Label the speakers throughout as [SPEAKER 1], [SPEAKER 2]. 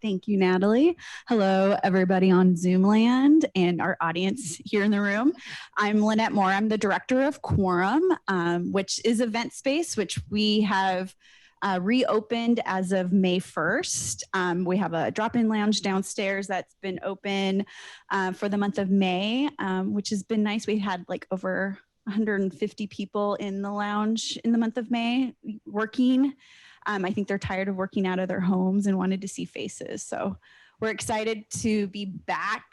[SPEAKER 1] Thank you, Natalie. Hello, everybody on Zoom land and our audience here in the room. I'm Lynette Moore. I'm the director of Quorum, which is event space, which we have reopened as of May 1st. We have a drop-in lounge downstairs that's been open for the month of May, which has been nice. We had like over 150 people in the lounge in the month of May working. I think they're tired of working out of their homes and wanted to see faces. So we're excited to be back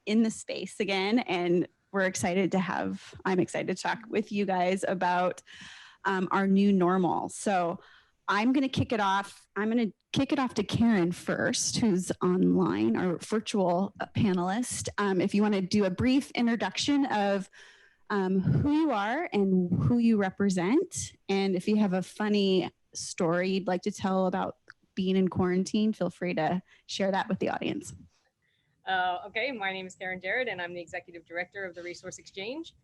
[SPEAKER 1] in the space again. And I'm excited to talk with you guys about our new normal. So I'm going to kick it off. I'm going to kick it off to Karyn first, who's online, our virtual panelist. If you want to do a brief introduction of who you are and who you represent, and if you have a funny story you'd like to tell about being in quarantine, feel free to share that with the audience.
[SPEAKER 2] Okay, my name is Karyn Gerred, and I'm the executive director of the Resource Exchange,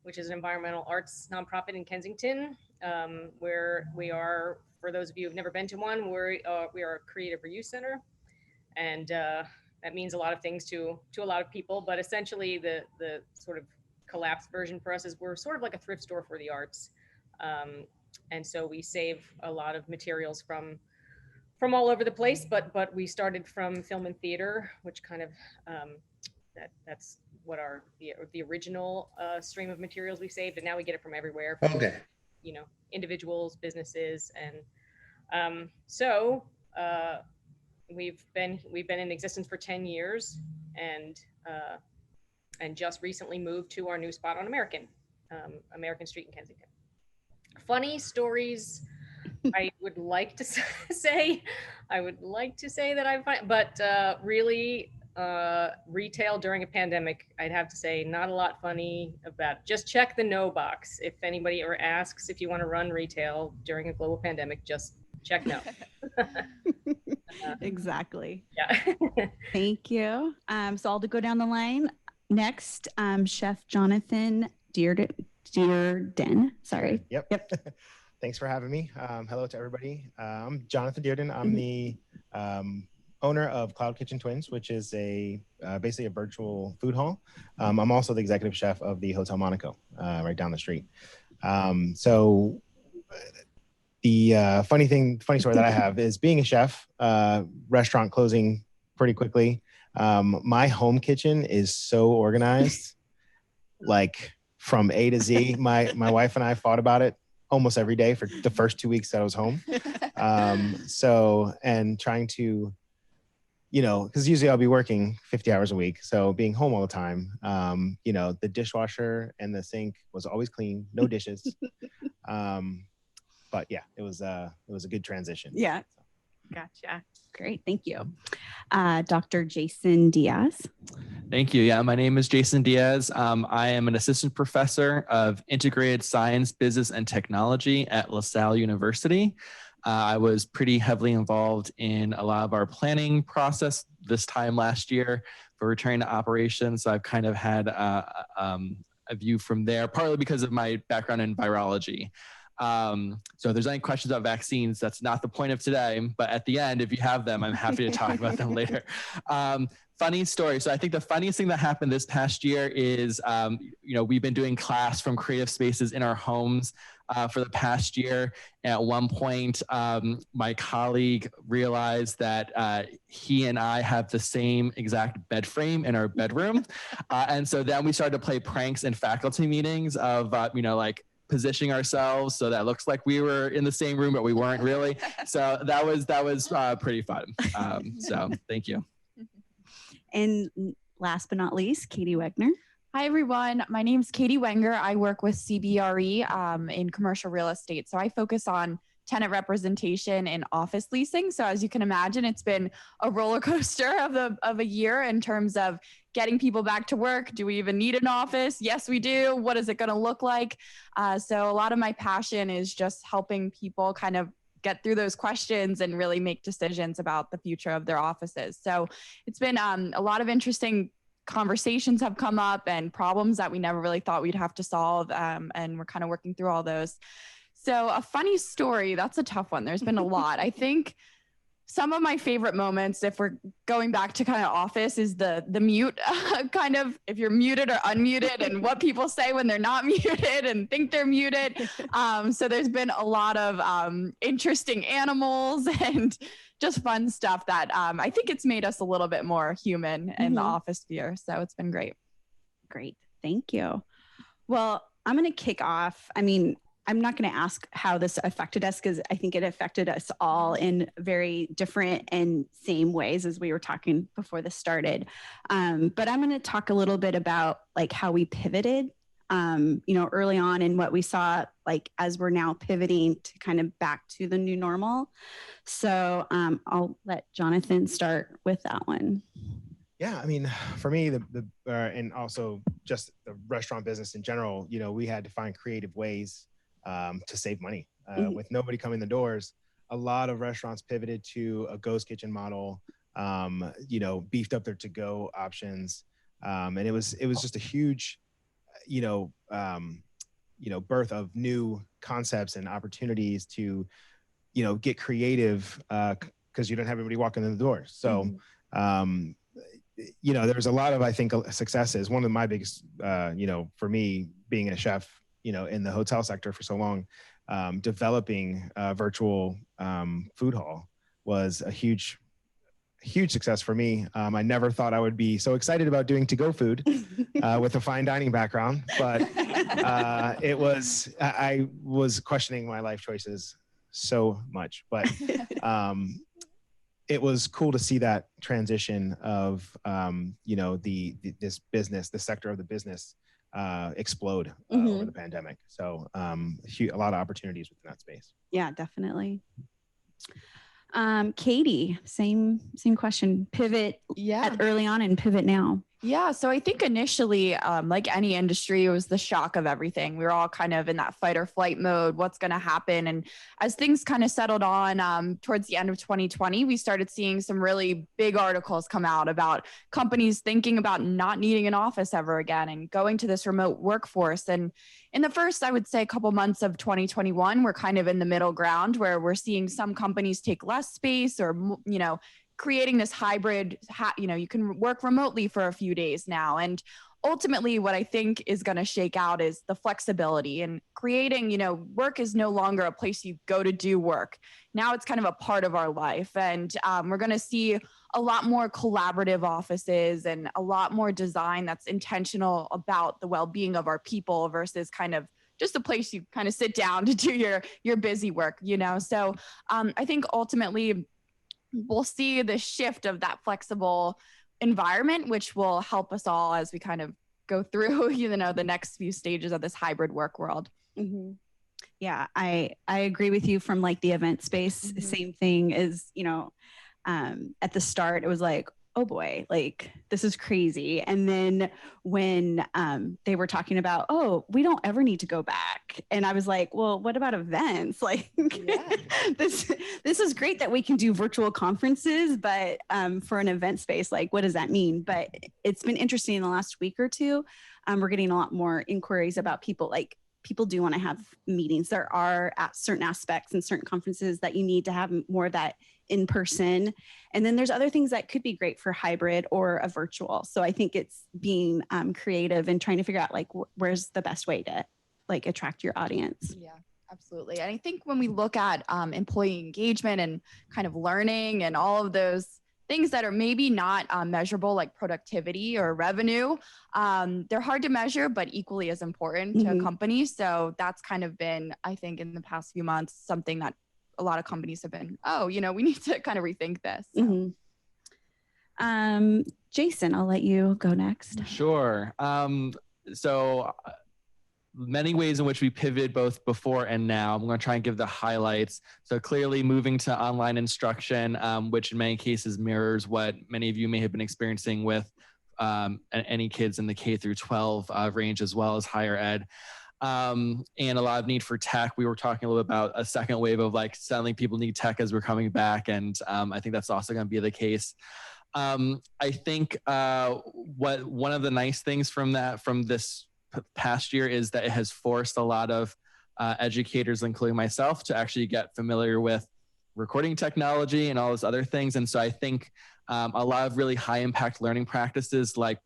[SPEAKER 2] which is an environmental arts nonprofit in Kensington, where we are, for those of you who've never been to one, we are a creative reuse center, and that means a lot of things to a lot of people. But essentially, the sort of collapsed version for us is we're sort of like a thrift store for the arts. And so we save a lot of materials from all over the place, but we started from film and theater, which kind of that's what the original stream of materials we saved, and now we get it from everywhere. From,
[SPEAKER 3] okay.
[SPEAKER 2] Individuals, businesses, and so we've been in existence for 10 years, and just recently moved to our new spot on American Street in Kensington. Funny stories, I would like to say that I find, but really retail during a pandemic, I'd have to say not a lot funny about. Just check the no box. If anybody ever asks if you want to run retail during a global pandemic, just check no.
[SPEAKER 1] Exactly.
[SPEAKER 2] Yeah.
[SPEAKER 1] Thank you. So I'll go down the line. Next, Chef Jonathan Dearden. Sorry.
[SPEAKER 3] Yep. Thanks for having me. Hello to everybody. I'm Jonathan Dearden. I'm the owner of Cloud Kitchen Twins, which is basically a virtual food hall. I'm also the executive chef of the Hotel Monaco, right down the street. So the funny story that I have is being a chef, restaurant closing pretty quickly. My home kitchen is so organized, like from A to Z. My wife and I fought about it almost every day for the first 2 weeks that I was home. And trying to, because usually I'll be working 50 hours a week. So being home all the time, the dishwasher and the sink was always clean, no dishes. But yeah, it was a good transition.
[SPEAKER 1] Yeah. Gotcha. Great. Thank you. Dr. Jason Diaz.
[SPEAKER 4] Thank you. Yeah, my name is Jason Diaz. I am an assistant professor of integrated science, business, and technology at LaSalle University. I was pretty heavily involved in a lot of our planning process this time last year for returning to operations. So I've kind of had a view from there, partly because of my background in virology. So if there's any questions about vaccines, that's not the point of today, but at the end, if you have them, I'm happy to talk about them later. Funny story. So I think the funniest thing that happened this past year is, we've been doing class from creative spaces in our homes for the past year. And at one point, my colleague realized that he and I have the same exact bed frame in our bedroom. And so then we started to play pranks in faculty meetings of, positioning ourselves so that it looks like we were in the same room, but we weren't really. So that was pretty fun. So thank you.
[SPEAKER 1] And last but not least, Katie Wagner.
[SPEAKER 5] Hi, everyone. My name is Katie Wagner. I work with CBRE in commercial real estate. So I focus on tenant representation in office leasing. So as you can imagine, it's been a roller coaster of a year in terms of getting people back to work. Do we even need an office? Yes, we do. What is it going to look like? So a lot of my passion is just helping people kind of get through those questions and really make decisions about the future of their offices. So it's been a lot of interesting conversations have come up and problems that we never really thought we'd have to solve. And we're kind of working through all those. So a funny story, that's a tough one. There's been a lot. I think some of my favorite moments, if we're going back to kind of office, is the mute kind of, if you're muted or unmuted and what people say when they're not muted and think they're muted. So there's been a lot of interesting animals and just fun stuff that I think it's made us a little bit more human in the office sphere. So it's been great.
[SPEAKER 1] Great. Thank you. Well, I'm going to kick off. I mean, I'm not going to ask how this affected us because I think it affected us all in very different and same ways as we were talking before this started. But I'm going to talk a little bit about like how we pivoted, early on and what we saw like as we're now pivoting to kind of back to the new normal. So I'll let Jonathan start with that one.
[SPEAKER 3] Yeah, I mean, for me, and also just the restaurant business in general, we had to find creative ways to save money. With nobody coming in the doors, a lot of restaurants pivoted to a ghost kitchen model, beefed up their to-go options. And it was just a huge, birth of new concepts and opportunities to, get creative because you don't have everybody walking in the door. So, there's a lot of, I think, successes. One of my biggest, for me being a chef, in the hotel sector for so long, developing a virtual food hall was a huge success for me. I never thought I would be so excited about doing to-go food with a fine dining background, but I was questioning my life choices so much, but it was cool to see that transition of, this business, the sector of the business explode over the pandemic. So a lot of opportunities within that space.
[SPEAKER 1] Yeah, definitely. Katie, same question. Pivot early on and pivot now.
[SPEAKER 5] Yeah. So I think initially, like any industry, it was the shock of everything. We were all kind of in that fight or flight mode. What's going to happen? And as things kind of settled on towards the end of 2020, we started seeing some really big articles come out about companies thinking about not needing an office ever again and going to this remote workforce. And in the first, I would say, couple months of 2021, we're kind of in the middle ground where we're seeing some companies take less space or, creating this hybrid, you can work remotely for a few days now. And ultimately what I think is going to shake out is the flexibility and creating, work is no longer a place you go to do work. Now it's kind of a part of our life. And we're going to see a lot more collaborative offices and a lot more design that's intentional about the well-being of our people versus kind of just a place you kind of sit down to do your busy work, So I think ultimately we'll see the shift of that flexible environment, which will help us all as we kind of go through, the next few stages of this hybrid work world.
[SPEAKER 1] Yeah, I agree with you from like the event space. Same thing is, at the start, it was like, oh boy, like this is crazy. And then when they were talking about, oh, we don't ever need to go back. And I was like, well, what about events? Like this is great that we can do virtual conferences, but for an event space, like what does that mean? But it's been interesting in the last week or two. We're getting a lot more inquiries about people do want to have meetings. There are certain aspects and certain conferences that you need to have more of that in person. And then there's other things that could be great for hybrid or a virtual. So I think it's being creative and trying to figure out like where's the best way to like attract your audience.
[SPEAKER 5] Yeah, absolutely. And I think when we look at employee engagement and kind of learning and all of those things that are maybe not measurable like productivity or revenue, they're hard to measure, but equally as important to a company. So that's kind of been, I think in the past few months, something that a lot of companies have been, we need to kind of rethink this. So.
[SPEAKER 1] Jason, I'll let you go next.
[SPEAKER 4] Sure. So many ways in which we pivoted both before and now. I'm going to try and give the highlights. So clearly moving to online instruction, which in many cases mirrors what many of you may have been experiencing with any kids in the K through 12 range, as well as higher ed. And a lot of need for tech. We were talking a little bit about a second wave of like suddenly people need tech as we're coming back. And I think that's also going to be the case. I think one of the nice things from this past year is that it has forced a lot of educators, including myself, to actually get familiar with recording technology and all those other things. And so I think a lot of really high impact learning practices like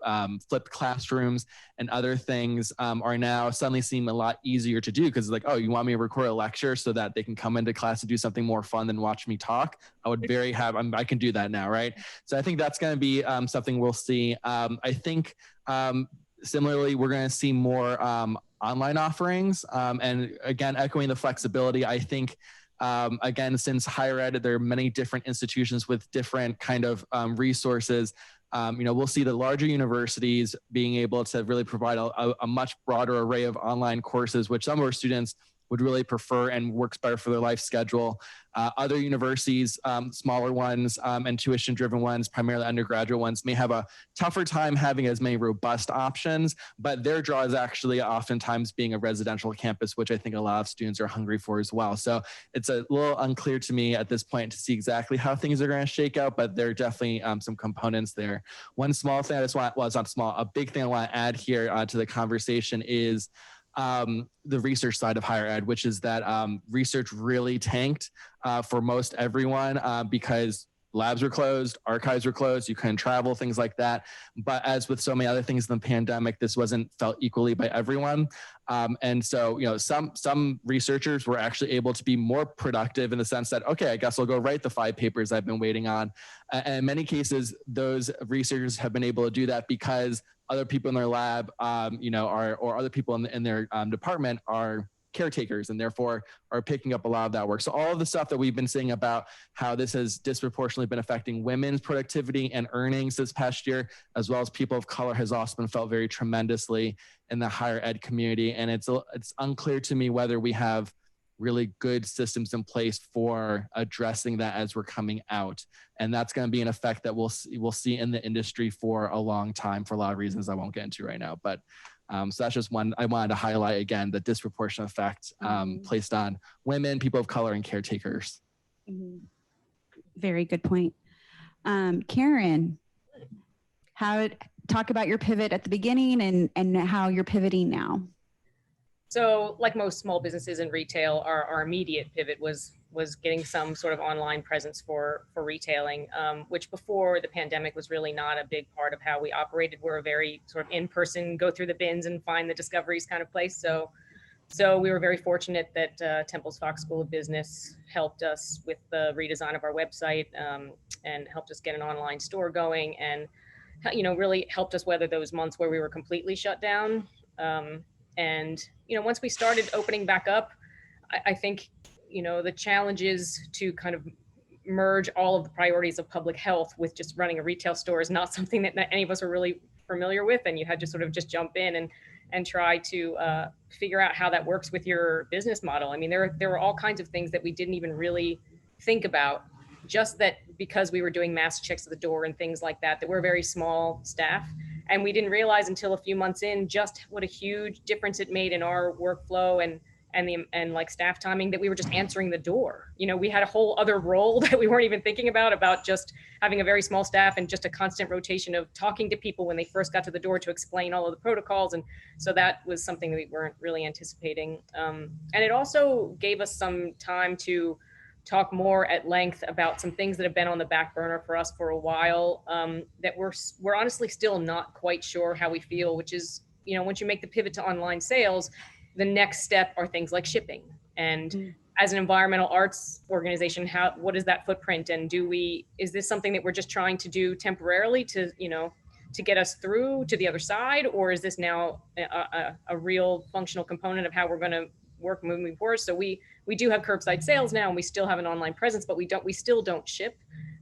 [SPEAKER 4] flipped classrooms and other things are now suddenly seem a lot easier to do, because it's like, oh, you want me to record a lecture so that they can come into class and do something more fun than watch me talk? I would I can do that now, right? So I think that's going to be something we'll see. I think similarly, we're going to see more online offerings. And again, echoing the flexibility, I think again, since higher ed, there are many different institutions with different kind of resources. We'll see the larger universities being able to really provide a much broader array of online courses, which some of our students would really prefer and works better for their life schedule. Other universities, smaller ones and tuition-driven ones, primarily undergraduate ones, may have a tougher time having as many robust options, but their draw is actually oftentimes being a residential campus, which I think a lot of students are hungry for as well. So it's a little unclear to me at this point to see exactly how things are going to shake out, but there are definitely some components there. One small thing I just want, well, it's not small, a big thing I want to add here to the conversation is the research side of higher ed, which is that research really tanked for most everyone because labs were closed, archives were closed, you couldn't travel, things like that. But as with so many other things in the pandemic, this wasn't felt equally by everyone. And so, some researchers were actually able to be more productive in the sense that, okay, I guess I'll go write the 5 papers I've been waiting on. And in many cases, those researchers have been able to do that because other people in their lab, or other people in their department are caretakers and therefore are picking up a lot of that work. So all of the stuff that we've been saying about how this has disproportionately been affecting women's productivity and earnings this past year, as well as people of color, has also been felt very tremendously in the higher ed community. And it's unclear to me whether we have really good systems in place for addressing that as we're coming out. And that's going to be an effect that we'll see in the industry for a long time for a lot of reasons I won't get into right now. But so that's just one I wanted to highlight again, the disproportionate effect placed on women, people of color, and caretakers.
[SPEAKER 1] Very good point. Karyn, talk about your pivot at the beginning and how you're pivoting now.
[SPEAKER 2] So like most small businesses in retail, our immediate pivot was getting some sort of online presence for retailing, which before the pandemic was really not a big part of how we operated. We're a very sort of in-person, go through the bins and find the discoveries kind of place. So we were very fortunate that Temple's Fox School of Business helped us with the redesign of our website and helped us get an online store going, and really helped us weather those months where we were completely shut down. And once we started opening back up, I think the challenge is to kind of merge all of the priorities of public health with just running a retail store is not something that any of us are really familiar with, and you had to sort of just jump in and try to figure out how that works with your business model. I mean, there were all kinds of things that we didn't even really think about, just that because we were doing mass checks at the door and things like that we're a very small staff. And we didn't realize until a few months in just what a huge difference it made in our workflow and like staff timing, that we were just answering the door. We had a whole other role that we weren't even thinking about just having a very small staff and just a constant rotation of talking to people when they first got to the door to explain all of the protocols. And so that was something that we weren't really anticipating. And it also gave us some time to talk more at length about some things that have been on the back burner for us for a while, that we're honestly still not quite sure how we feel, which is, once you make the pivot to online sales, the next step are things like shipping. And as an environmental arts organization, what is that footprint? And is this something that we're just trying to do temporarily to get us through to the other side? Or is this now a real functional component of how we're going to work moving forward? So we do have curbside sales now, and we still have an online presence, but we still don't ship.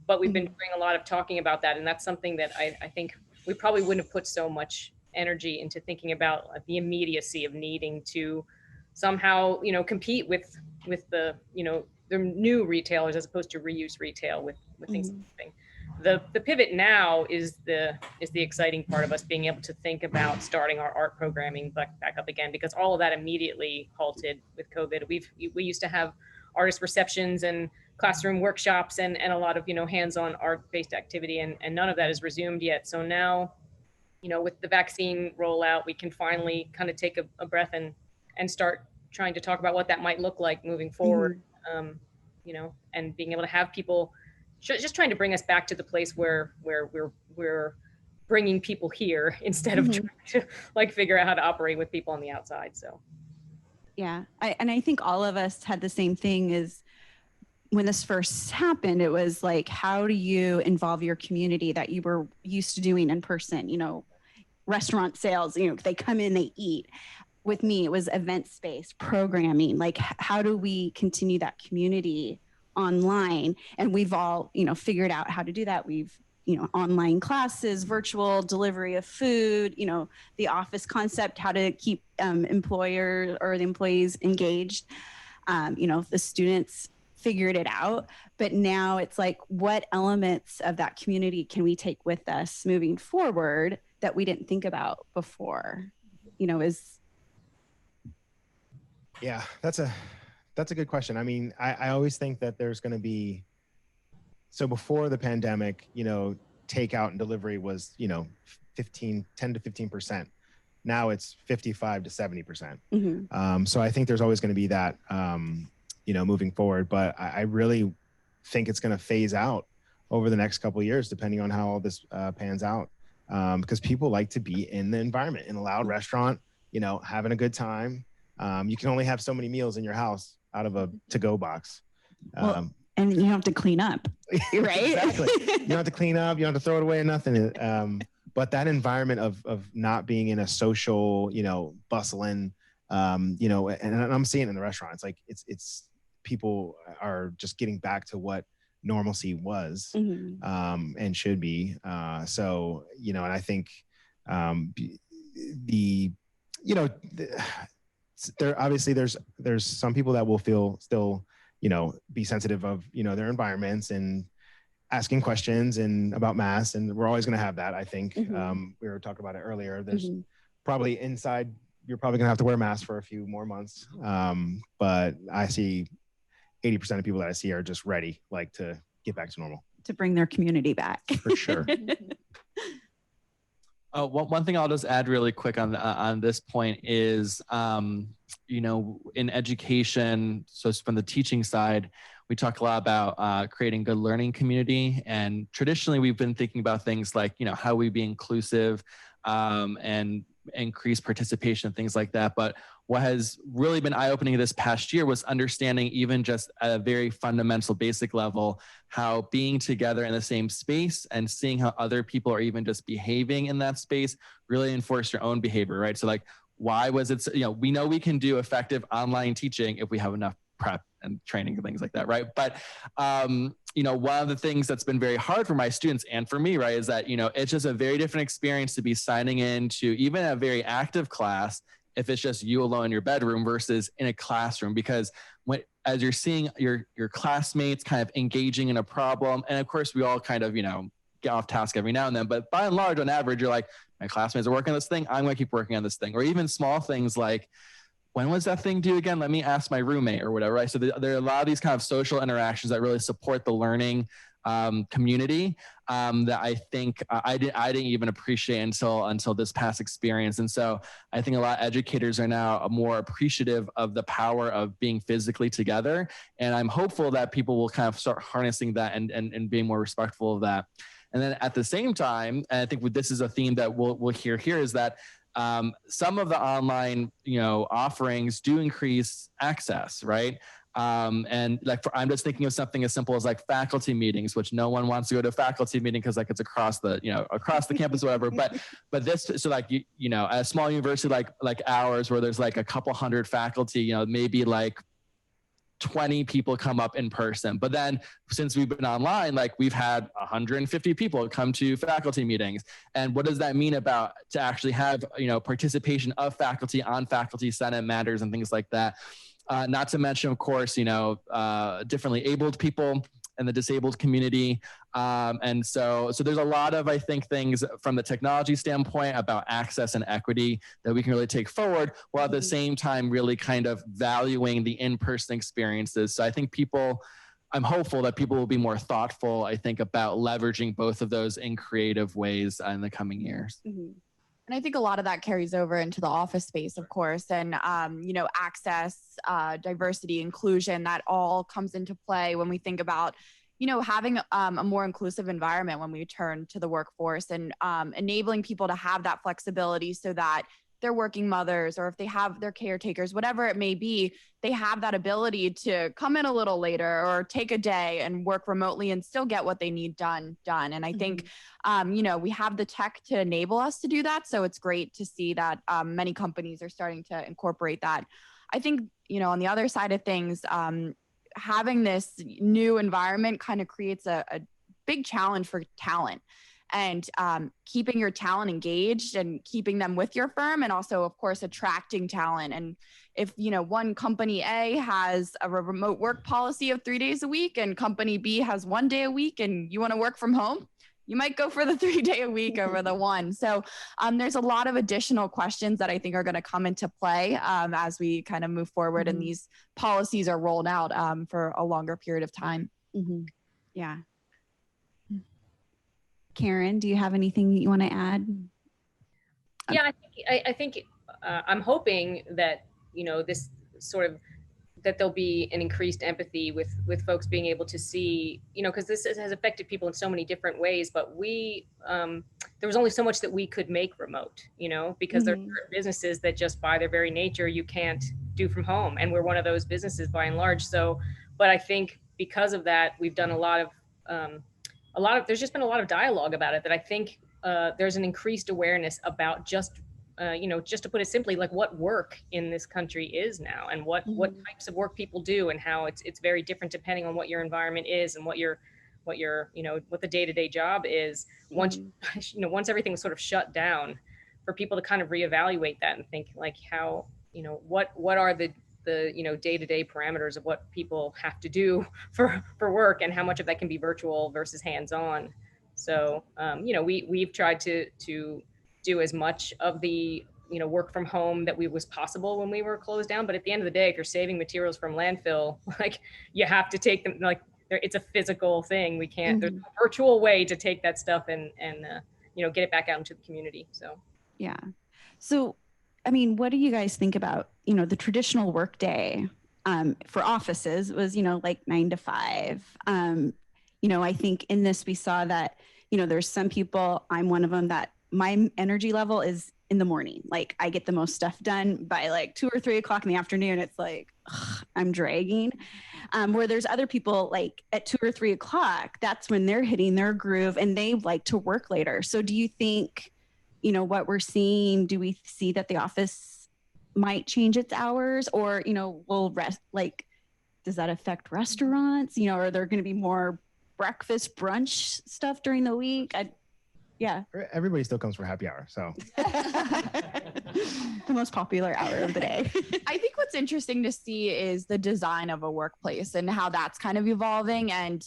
[SPEAKER 2] But we've been doing a lot of talking about that, and that's something that I think we probably wouldn't have put so much energy into thinking about the immediacy of needing to somehow compete with the the new retailers as opposed to reuse retail with things. The pivot now is the exciting part of us being able to think about starting our art programming back up again, because all of that immediately halted with COVID. We used to have artist receptions and classroom workshops and a lot of hands-on art-based activity, and none of that is resumed yet. So now, with the vaccine rollout, we can finally kind of take a breath and start trying to talk about what that might look like moving forward. and being able to have people just trying to bring us back to the place where we're bringing people here instead of trying to like figure out how to operate with people on the outside. So.
[SPEAKER 1] Yeah. I think all of us had the same thing is when this first happened, it was like, how do you involve your community that you were used to doing in person, restaurant sales, they come in, they eat. With me, it was event space, programming, like how do we continue that community online? And we've all, figured out how to do that. We've, online classes, virtual delivery of food, the office concept, how to keep employer or the employees engaged. The students figured it out, but now it's like, what elements of that community can we take with us moving forward that we didn't think about before?
[SPEAKER 3] Yeah, that's a good question. I mean, I always think that there's going to be, so before the pandemic, takeout and delivery was, 10 to 15%. Now it's 55 to 70%. So I think there's always going to be that, moving forward, but I really think it's going to phase out over the next couple of years, depending on how all this pans out. Because people like to be in the environment, in a loud restaurant, having a good time. You can only have so many meals in your house out of a to-go box.
[SPEAKER 1] And you have to clean up, right?
[SPEAKER 3] Exactly. You don't have to clean up. You don't have to throw it away or nothing. But that environment of not being in a social, bustling, and I'm seeing it in the restaurants. Like it's people are just getting back to what normalcy was and should be. So, and I think there obviously there's some people that will feel still, be sensitive of, their environments and asking questions and about masks. And we're always going to have that. I think we were talking about it earlier. There's probably inside, you're probably going to have to wear a mask for a few more months. But I see 80% of people that I see are just ready, like to get back to normal. To bring their community back. For sure.
[SPEAKER 4] One thing I'll just add really quick on this point is, in education, so from the teaching side, we talk a lot about creating good learning community. And traditionally, we've been thinking about things like, how we be inclusive and increase participation, things like that. But what has really been eye-opening this past year was understanding, even just at a very fundamental basic level, how being together in the same space and seeing how other people are even just behaving in that space really enforce your own behavior, right? So like, why was it, we know we can do effective online teaching if we have enough prep and training and things like that, right? But, one of the things that's been very hard for my students and for me, right, is that, it's just a very different experience to be signing into even a very active class if it's just you alone in your bedroom versus in a classroom, because as you're seeing your classmates kind of engaging in a problem, and of course we all kind of, get off task every now and then, but by and large, on average, you're like, my classmates are working on this thing, I'm going to keep working on this thing. Or even small things like, when was that thing due again? Let me ask my roommate or whatever, right? So there are a lot of these kind of social interactions that really support the learning community that I think I didn't even appreciate until this past experience. And so I think a lot of educators are now more appreciative of the power of being physically together. And I'm hopeful that people will kind of start harnessing that and being more respectful of that. And then at the same time, and I think this is a theme that we'll hear here, is that some of the online, offerings do increase access, right? And like, I'm just thinking of something as simple as like faculty meetings, which no one wants to go to a faculty meeting because like it's across the campus, or whatever. But this, so like, at a small university like ours, where there's like a couple hundred faculty, maybe like 20 people come up in person. But then since we've been online, like we've had 150 people come to faculty meetings. And what does that mean about to actually have, participation of faculty on faculty senate matters and things like that? Not to mention, of course, differently abled people and the disabled community. And so there's a lot of, I think, things from the technology standpoint about access and equity that we can really take forward, while at the same time really kind of valuing the in-person experiences. So I think I'm hopeful that people will be more thoughtful, I think, about leveraging both of those in creative ways in the coming years.
[SPEAKER 1] And
[SPEAKER 5] And I think a lot of that carries over into the office space, of course, and, access, diversity, inclusion, that all comes into play when we think about, having a more inclusive environment when we return to the workforce, and enabling people to have that flexibility so that they're working mothers, or if they have their caretakers, whatever it may be, they have that ability to come in a little later or take a day and work remotely and still get what they need done. And I think, we have the tech to enable us to do that. So it's great to see that many companies are starting to incorporate that. I think, on the other side of things, having this new environment kind of creates a big challenge for talent. And keeping your talent engaged and keeping them with your firm, and also, of course, attracting talent. And if, one company A has a remote work policy of 3 days a week and company B has 1 day a week and you want to work from home, you might go for the 3 day a week over the one. So there's a lot of additional questions that I think are going to come into play as we kind of move forward and these policies are rolled out for a longer period of time.
[SPEAKER 1] Yeah. Karyn, do you have anything you want to add?
[SPEAKER 2] Yeah, I think I'm hoping that, this sort of, that there'll be an increased empathy with folks being able to see, because this has affected people in so many different ways, but there was only so much that we could make remote, because there are businesses that just by their very nature, you can't do from home. And we're one of those businesses by and large. So, but I think because of that, we've done there's just been a lot of dialogue about it that I think there's an increased awareness about just to put it simply, like what work in this country is now, and what types of work people do, and how it's very different depending on what your environment is and what the day-to-day job is. Once everything's sort of shut down, for people to kind of reevaluate that and think like how, what are the day-to-day parameters of what people have to do for work, and how much of that can be virtual versus hands-on. So, we've tried to do as much of the, work from home that was possible when we were closed down. But at the end of the day, if you're saving materials from landfill, like you have to take them, like it's a physical thing. We can't, there's no virtual way to take that stuff and get it back out into the community. So,
[SPEAKER 1] yeah. So, I mean, what do you guys think about, the traditional workday for offices was, like 9 to 5. I think in this, we saw that, there's some people, I'm one of them, that my energy level is in the morning. Like I get the most stuff done by like 2 or 3 o'clock in the afternoon. It's like, I'm dragging. Where there's other people like at 2 or 3 o'clock, that's when they're hitting their groove and they like to work later. So do you think, what we're seeing, do we see that the office might change its hours, or, will does that affect restaurants? Are there going to be more breakfast, brunch stuff during the week? Yeah.
[SPEAKER 3] Everybody still comes for happy hour. So
[SPEAKER 1] the most popular hour of the day.
[SPEAKER 5] I think what's interesting to see is the design of a workplace and how that's kind of evolving. And,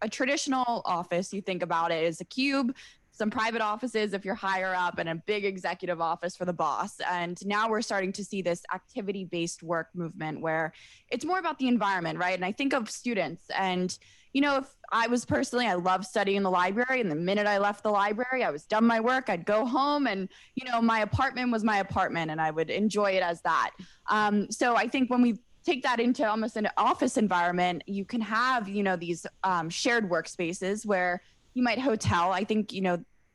[SPEAKER 5] a traditional office, you think about it as a cube, some private offices if you're higher up, and a big executive office for the boss. And now we're starting to see this activity-based work movement where it's more about the environment, right? And I think of students, and if I was personally, I love studying in the library, and the minute I left the library, I was done my work, I'd go home, and my apartment was my apartment, and I would enjoy it as that. So I think when we take that into almost an office environment, you can have these shared workspaces where you might hotel. I think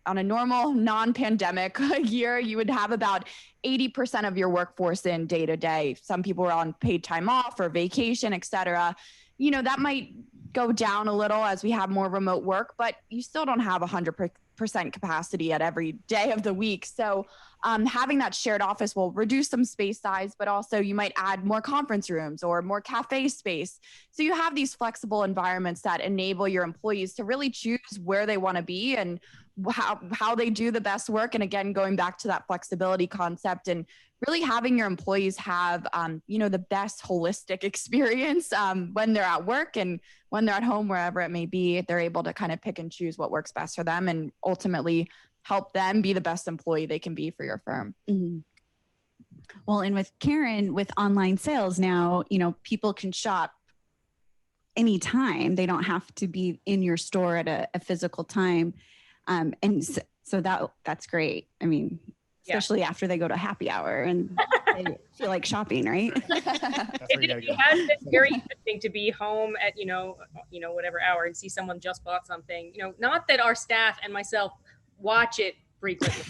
[SPEAKER 5] on a normal non-pandemic year, you would have about 80% of your workforce in day to day. Some people are on paid time off or vacation, et cetera. That might go down a little as we have more remote work, but you still don't have 100% capacity at every day of the week. So having that shared office will reduce some space size, but also you might add more conference rooms or more cafe space. So you have these flexible environments that enable your employees to really choose where they want to be and how they do the best work. And again, going back to that flexibility concept and really having your employees have, the best holistic experience when they're at work and when they're at home, wherever it may be, they're able to kind of pick and choose what works best for them and ultimately help them be the best employee they can be for your firm.
[SPEAKER 1] Mm-hmm. Well, and with Karyn, with online sales now, people can shop anytime. They don't have to be in your store at a physical time. And so that's great. I mean, especially after they go to happy hour and they feel like shopping, right?
[SPEAKER 2] It has been very interesting to be home at, whatever hour and see someone just bought something, not that our staff and myself watch it frequently.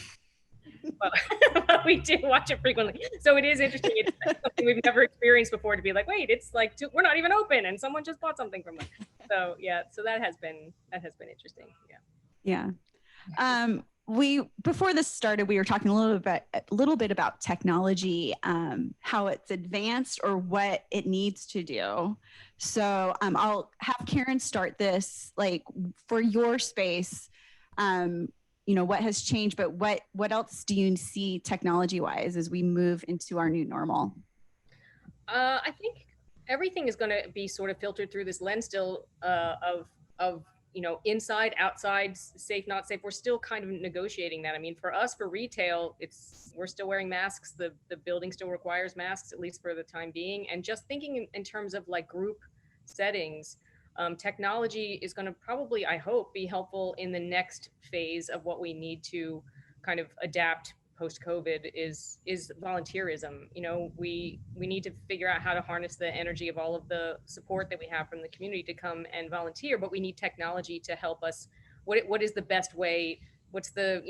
[SPEAKER 2] But we do watch it frequently. So it is interesting. It's something we've never experienced before to be like, wait, it's like we're not even open and someone just bought something from us. So yeah, so that has been interesting.
[SPEAKER 1] Yeah. Before this started, we were talking a little bit about technology, how it's advanced or what it needs to do. So I'll have Karyn start this, like for your space, what has changed, but what else do you see technology-wise as we move into our new normal?
[SPEAKER 2] I think everything is going to be sort of filtered through this lens still of inside, outside, safe, not safe. We're still kind of negotiating that. I mean, for us, for retail, we're still wearing masks. The building still requires masks, at least for the time being. And just thinking in terms of like group settings, technology is going to probably, I hope, be helpful in the next phase of what we need to kind of adapt post-COVID is volunteerism. We need to figure out how to harness the energy of all of the support that we have from the community to come and volunteer, but we need technology to help us. What is the best way? What's the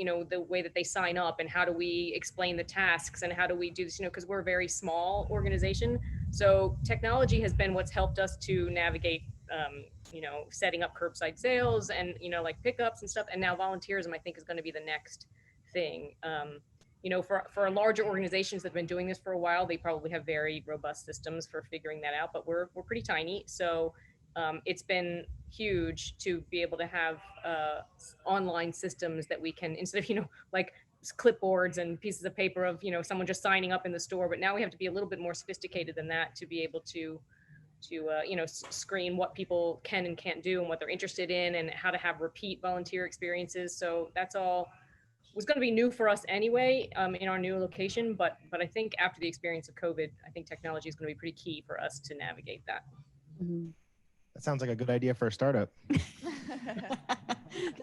[SPEAKER 2] way that they sign up, and how do we explain the tasks, and how do we do this? Because we're a very small organization, so technology has been what's helped us to navigate setting up curbside sales and like pickups and stuff. And now volunteerism, I think, is going to be the next thing. For larger organizations that have been doing this for a while, they probably have very robust systems for figuring that out, but we're pretty tiny. So it's been huge to be able to have online systems that we can, instead of like clipboards and pieces of paper of someone just signing up in the store, but now we have to be a little bit more sophisticated than that to be able to screen what people can and can't do and what they're interested in, and how to have repeat volunteer experiences. So that's all was going to be new for us anyway, in our new location. But I think after the experience of COVID, I think technology is going to be pretty key for us to navigate that.
[SPEAKER 1] Mm-hmm.
[SPEAKER 3] That sounds like a good idea for a startup.
[SPEAKER 1] This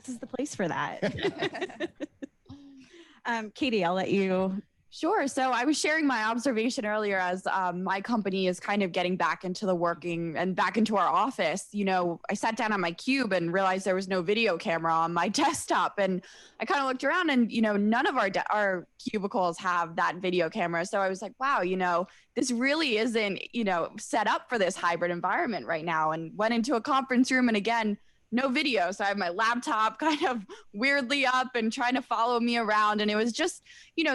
[SPEAKER 1] is the place for that. Katie, I'll let you.
[SPEAKER 5] Sure. So I was sharing my observation earlier as my company is kind of getting back into the working and back into our office. I sat down on my cube and realized there was no video camera on my desktop. And I kind of looked around and, none of our cubicles have that video camera. So I was like, wow, this really isn't, set up for this hybrid environment right now. And went into a conference room, and again, no video. So I have my laptop kind of weirdly up and trying to follow me around. And it was just,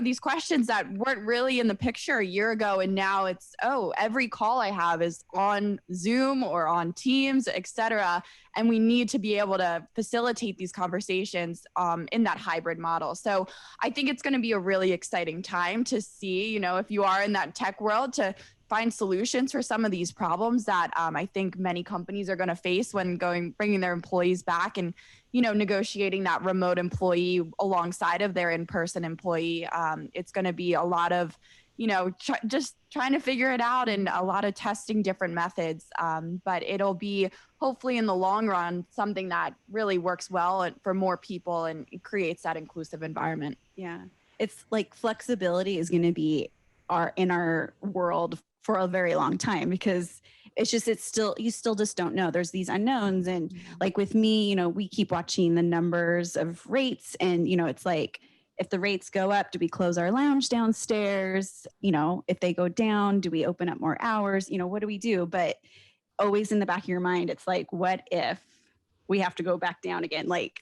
[SPEAKER 5] these questions that weren't really in the picture a year ago. And now it's, every call I have is on Zoom or on Teams, etc. And we need to be able to facilitate these conversations in that hybrid model. So I think it's going to be a really exciting time to see, if you are in that tech world, to find solutions for some of these problems that I think many companies are going to face when bringing their employees back and, negotiating that remote employee alongside of their in-person employee. It's going to be a lot of, just trying to figure it out and a lot of testing different methods. But it'll be hopefully in the long run, something that really works well for more people and creates that inclusive environment.
[SPEAKER 1] Yeah. It's like flexibility is going to be in our world for a very long time, because you still just don't know. There's these unknowns. And like with me, we keep watching the numbers of rates, and, it's like, if the rates go up, do we close our lounge downstairs? If they go down, do we open up more hours? What do we do? But always in the back of your mind, it's like, what if we have to go back down again? Like,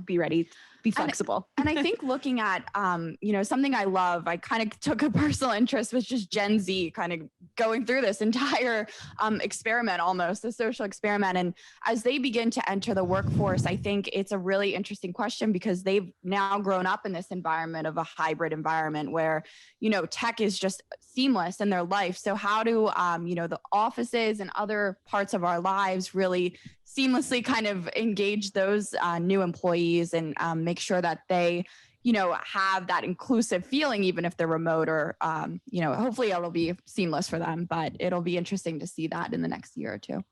[SPEAKER 1] be ready, be flexible.
[SPEAKER 5] And I think looking at, something I love, I kind of took a personal interest with just Gen Z kind of going through this entire experiment, almost a social experiment. And as they begin to enter the workforce, I think it's a really interesting question, because they've now grown up in this environment of a hybrid environment where, tech is just seamless in their life. So how do, the offices and other parts of our lives really seamlessly kind of engage those new employees and make sure that they, have that inclusive feeling, even if they're remote, or, hopefully it'll be seamless for them, but it'll be interesting to see that in the next year or two.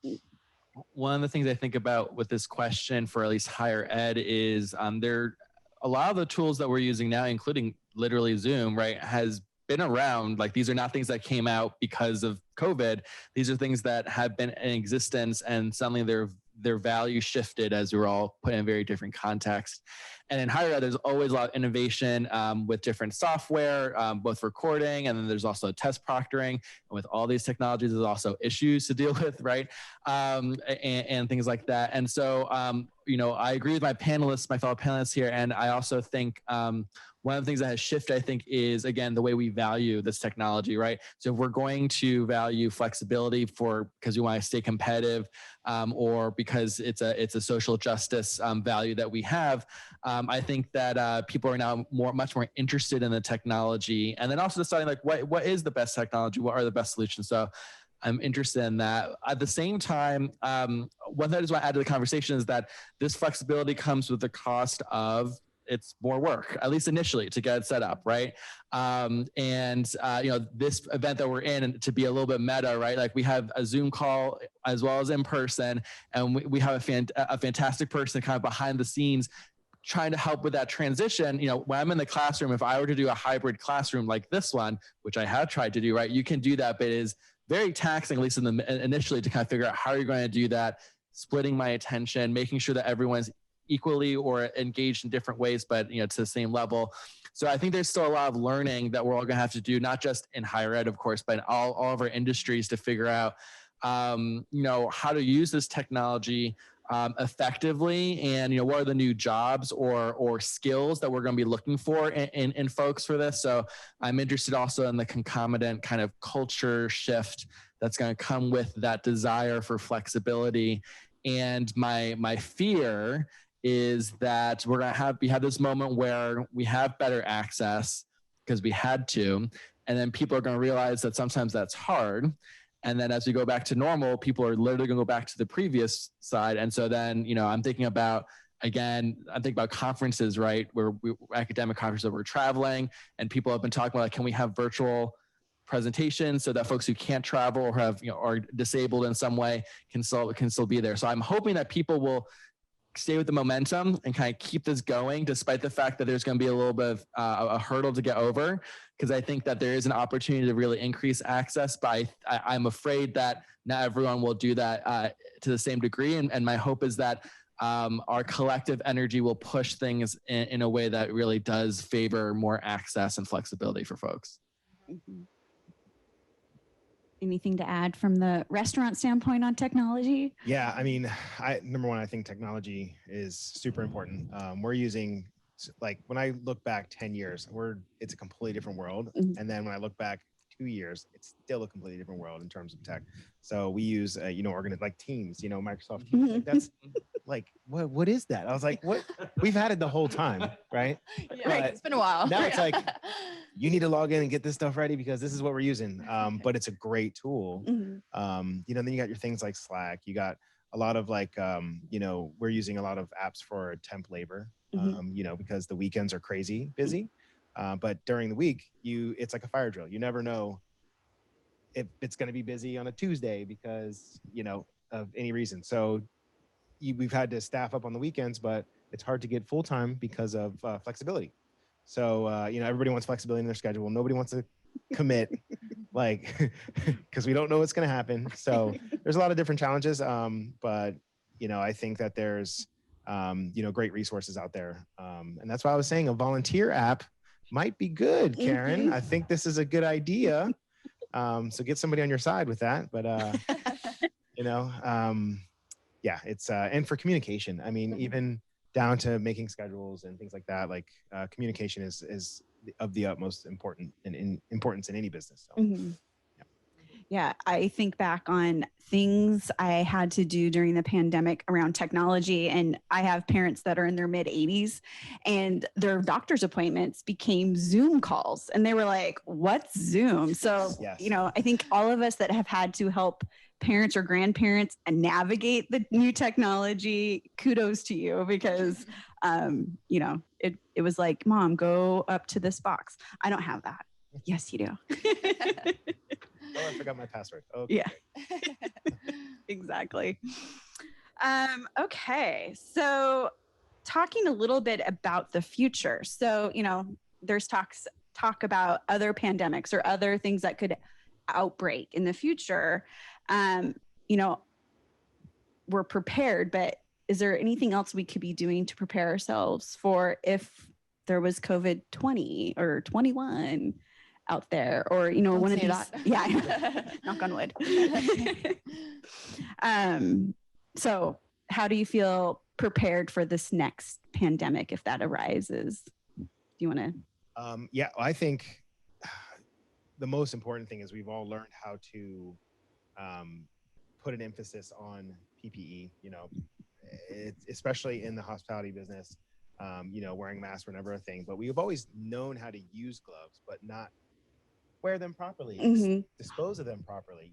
[SPEAKER 4] One of the things I think about with this question for at least higher ed is a lot of the tools that we're using now, including literally Zoom, right, has been around. Like, these are not things that came out because of COVID. These are things that have been in existence, and suddenly their value shifted as we were all put in very different contexts. And in higher ed, there's always a lot of innovation with different software, both recording, and then there's also test proctoring. And with all these technologies, there's also issues to deal with, right? And things like that. And so, I agree with my fellow panelists here. And I also think one of the things that has shifted, I think, is, again, the way we value this technology, right? So if we're going to value flexibility because we want to stay competitive, or because it's a social justice value that we have, I think that people are now much more interested in the technology, and then also deciding, like, what is the best technology? What are the best solutions? So I'm interested in that. At the same time, one thing I just want to add to the conversation is that this flexibility comes with the cost of it's more work, at least initially, to get it set up, right? This event that we're in, and to be a little bit meta, right? Like, we have a Zoom call as well as in person, and we have a fantastic person kind of behind the scenes trying to help with that transition. When I'm in the classroom, if I were to do a hybrid classroom like this one, which I have tried to do, right? You can do that, but it is very taxing, at least initially, to kind of figure out how you're going to do that, splitting my attention, making sure that everyone's equally or engaged in different ways, but to the same level. So I think there's still a lot of learning that we're all going to have to do, not just in higher ed, of course, but in all of our industries, to figure out how to use this technology effectively, and what are the new jobs or skills that we're going to be looking for in folks for this. So I'm interested also in the concomitant kind of culture shift that's going to come with that desire for flexibility. And my fear is that we're going to have this moment where we have better access because we had to, and then people are going to realize that sometimes that's hard. And then as we go back to normal, people are literally going to go back to the previous side. And so then, I'm thinking about conferences, right? Where academic conferences that we're traveling, and people have been talking about, like, can we have virtual presentations so that folks who can't travel or have, are disabled in some way can still be there. So I'm hoping that people will stay with the momentum and kind of keep this going, despite the fact that there's going to be a little bit of a hurdle to get over, because I think that there is an opportunity to really increase access, but I'm afraid that not everyone will do that to the same degree. And my hope is that our collective energy will push things in a way that really does favor more access and flexibility for folks.
[SPEAKER 1] Mm-hmm. Anything to add from the restaurant standpoint on technology?
[SPEAKER 3] Yeah, I mean, number one, I think technology is super important. We're using, like, when I look back 10 years, it's a completely different world. Mm-hmm. And then when I look back 2 years, it's still a completely different world in terms of tech. So we use, like Teams, Microsoft Teams. Like, that's like, what is that? I was like, what? We've had it the whole time, right?
[SPEAKER 5] Yeah, right. It's been a while.
[SPEAKER 3] Now it's like, you need to log in and get this stuff ready because this is what we're using. But it's a great tool. Mm-hmm. Then you got your things like Slack. You got a lot of we're using a lot of apps for temp labor, mm-hmm. Because the weekends are crazy busy. But during the week, it's like a fire drill. You never know if it's going to be busy on a Tuesday because, of any reason. So we've had to staff up on the weekends, but it's hard to get full-time because of flexibility. So, everybody wants flexibility in their schedule. Nobody wants to commit, because we don't know what's going to happen. So there's a lot of different challenges. But, I think that there's, great resources out there. And that's why I was saying a volunteer app might be good, Karyn. Mm-hmm. I think this is a good idea. So get somebody on your side with that. But, yeah, it's, and for communication, I mean, even down to making schedules and things like that, communication is of the utmost importance in any business. So,
[SPEAKER 1] mm-hmm. Yeah, I think back on things I had to do during the pandemic around technology, and I have parents that are in their mid 80s, and their doctor's appointments became Zoom calls, and they were like, "What's Zoom?" So, yes. I think all of us that have had to help parents or grandparents navigate the new technology, kudos to you, because, it was like, "Mom, go up to this box." I don't have that. Yes, you do.
[SPEAKER 3] Oh, I forgot my password. Okay.
[SPEAKER 1] Yeah, exactly. Okay, so talking a little bit about the future. So, there's talk about other pandemics or other things that could outbreak in the future. We're prepared, but is there anything else we could be doing to prepare ourselves for if there was COVID-20 or 21 out there, or
[SPEAKER 5] Don't
[SPEAKER 1] one of
[SPEAKER 5] say
[SPEAKER 1] these?
[SPEAKER 5] that.
[SPEAKER 1] Yeah, knock on wood. So how do you feel prepared for this next pandemic if that arises? Do you want to?
[SPEAKER 3] Yeah, I think the most important thing is we've all learned how to put an emphasis on PPE, especially in the hospitality business, wearing masks were never a thing, but we've always known how to use gloves, but not wear them properly, dispose of them properly.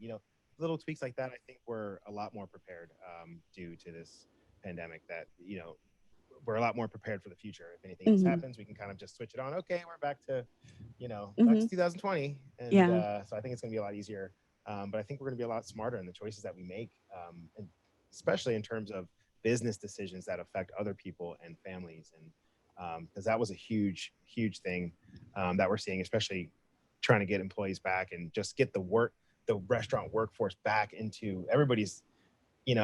[SPEAKER 3] Little tweaks like that, I think we're a lot more prepared due to this pandemic, that, we're a lot more prepared for the future. If anything else happens, we can kind of just switch it on. Okay, we're back to, back to 2020. And so I think it's going to be a lot easier. But I think we're going to be a lot smarter in the choices that we make, and especially in terms of business decisions that affect other people and families. And because that was a huge thing that we're seeing, especially trying to get employees back and just get the restaurant workforce back into everybody's,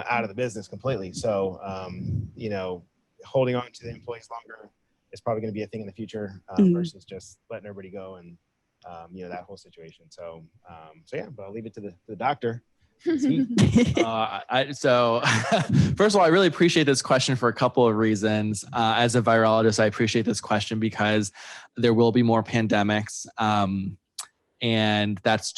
[SPEAKER 3] out of the business completely. So, holding on to the employees longer is probably going to be a thing in the future versus just letting everybody go and, that whole situation. So yeah, but I'll leave it to the doctor.
[SPEAKER 4] So first of all, I really appreciate this question for a couple of reasons. As a virologist, I appreciate this question because there will be more pandemics. And that's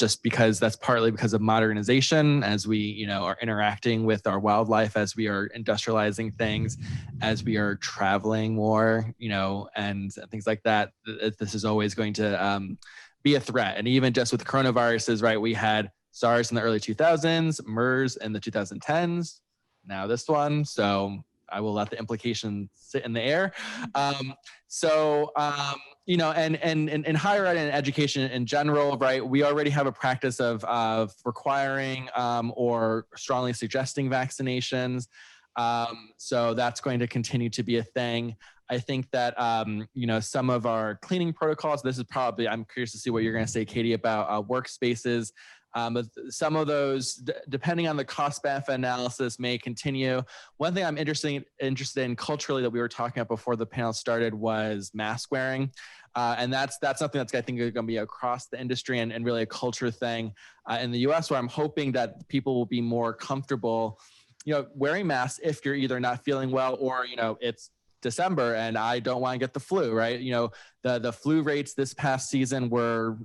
[SPEAKER 4] partly because of modernization, as we, are interacting with our wildlife, as we are industrializing things, as we are traveling more, and things like that. This is always going to be a threat. And even just with coronaviruses, right? We had SARS in the early 2000s, MERS in the 2010s, now this one. So I will let the implication sit in the air. And in higher ed and education in general, right, we already have a practice of requiring or strongly suggesting vaccinations. So that's going to continue to be a thing. I think that, some of our cleaning protocols, this is probably, I'm curious to see what you're going to say, Katie, about workspaces. But some of those, depending on the cost-benefit analysis, may continue. One thing I'm interested in culturally that we were talking about before the panel started was mask wearing. And that's something that's, I think, is going to be across the industry and really a culture thing in the US, where I'm hoping that people will be more comfortable, wearing masks if you're either not feeling well or, it's December and I don't want to get the flu, right? The flu rates this past season were,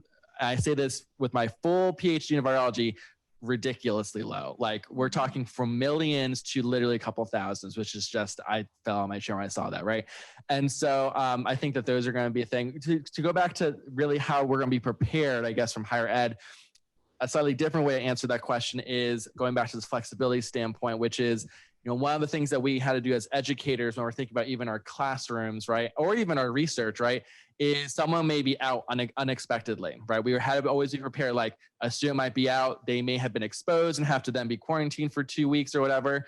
[SPEAKER 4] I say this with my full PhD in virology, ridiculously low. Like we're talking from millions to literally a couple thousands, which is just, I fell on my chair when I saw that, right? And so I think that those are going to be a thing. To go back to really how we're going to be prepared, I guess, from higher ed, a slightly different way to answer that question is going back to this flexibility standpoint, which is, one of the things that we had to do as educators when we're thinking about even our classrooms, right, or even our research, right, is someone may be out unexpectedly, right? We had to always be prepared, like a student might be out, they may have been exposed and have to then be quarantined for 2 weeks or whatever.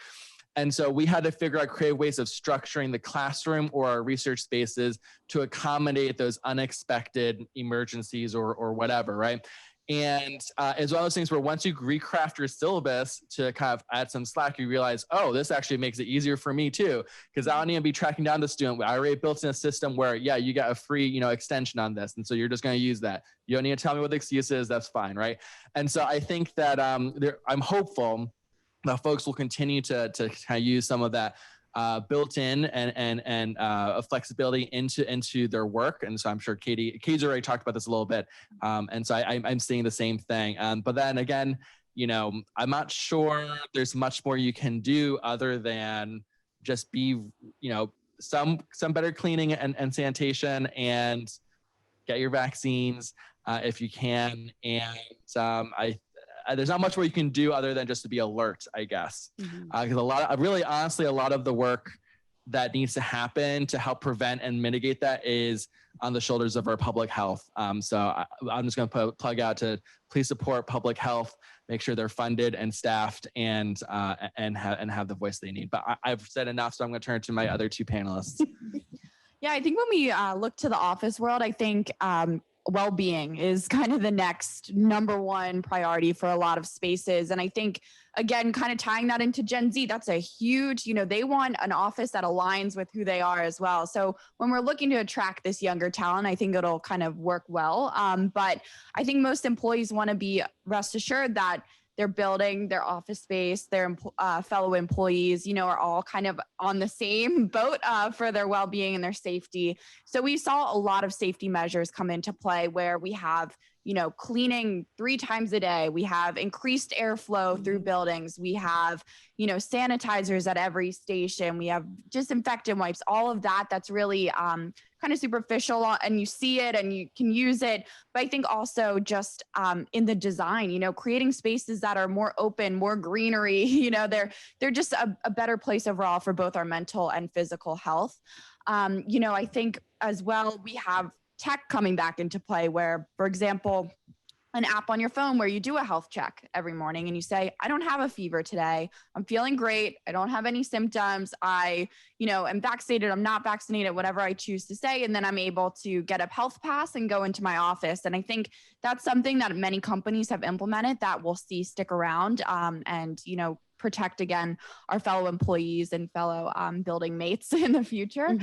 [SPEAKER 4] And so we had to figure out creative ways of structuring the classroom or our research spaces to accommodate those unexpected emergencies or whatever, right? And it's one of those things where once you recraft your syllabus to kind of add some slack, you realize, oh, this actually makes it easier for me too, because I don't need to be tracking down the student. I already built in a system where, yeah, you got a free, extension on this. And so you're just going to use that. You don't need to tell me what the excuse is. That's fine, right? And so I think that I'm hopeful that folks will continue to kind of use some of that built in and flexibility into their work. And so I'm sure Katie's already talked about this a little bit. And so I'm seeing the same thing. But then again, I'm not sure there's much more you can do other than just be, some better cleaning and sanitation and get your vaccines if you can. And there's not much more you can do other than just to be alert, I guess. Because honestly, a lot of the work that needs to happen to help prevent and mitigate that is on the shoulders of our public health. So I'm just going to plug out to please support public health, make sure they're funded and staffed and have the voice they need. But I've said enough, so I'm going to turn to my other two panelists.
[SPEAKER 5] Yeah, I think when we look to the office world, I think well-being is kind of the next number one priority for a lot of spaces. And I think, again, kind of tying that into Gen Z, that's a huge, they want an office that aligns with who they are as well. So when we're looking to attract this younger talent, I think it'll kind of work well. But I think most employees want to be rest assured that they're building their office space, their fellow employees, are all kind of on the same boat for their well-being and their safety. So we saw a lot of safety measures come into play where we have, cleaning 3 times a day. We have increased airflow through buildings. We have, sanitizers at every station. We have disinfectant wipes, all of that. That's really kind of superficial and you see it and you can use it. But I think also just in the design, creating spaces that are more open, more greenery, they're just a better place overall for both our mental and physical health. I think as well, we have tech coming back into play where, for example, an app on your phone where you do a health check every morning and you say, I don't have a fever today. I'm feeling great. I don't have any symptoms. I, am vaccinated. I'm not vaccinated, whatever I choose to say. And then I'm able to get a health pass and go into my office. And I think that's something that many companies have implemented that we'll see stick around and, protect again our fellow employees and fellow building mates in the future.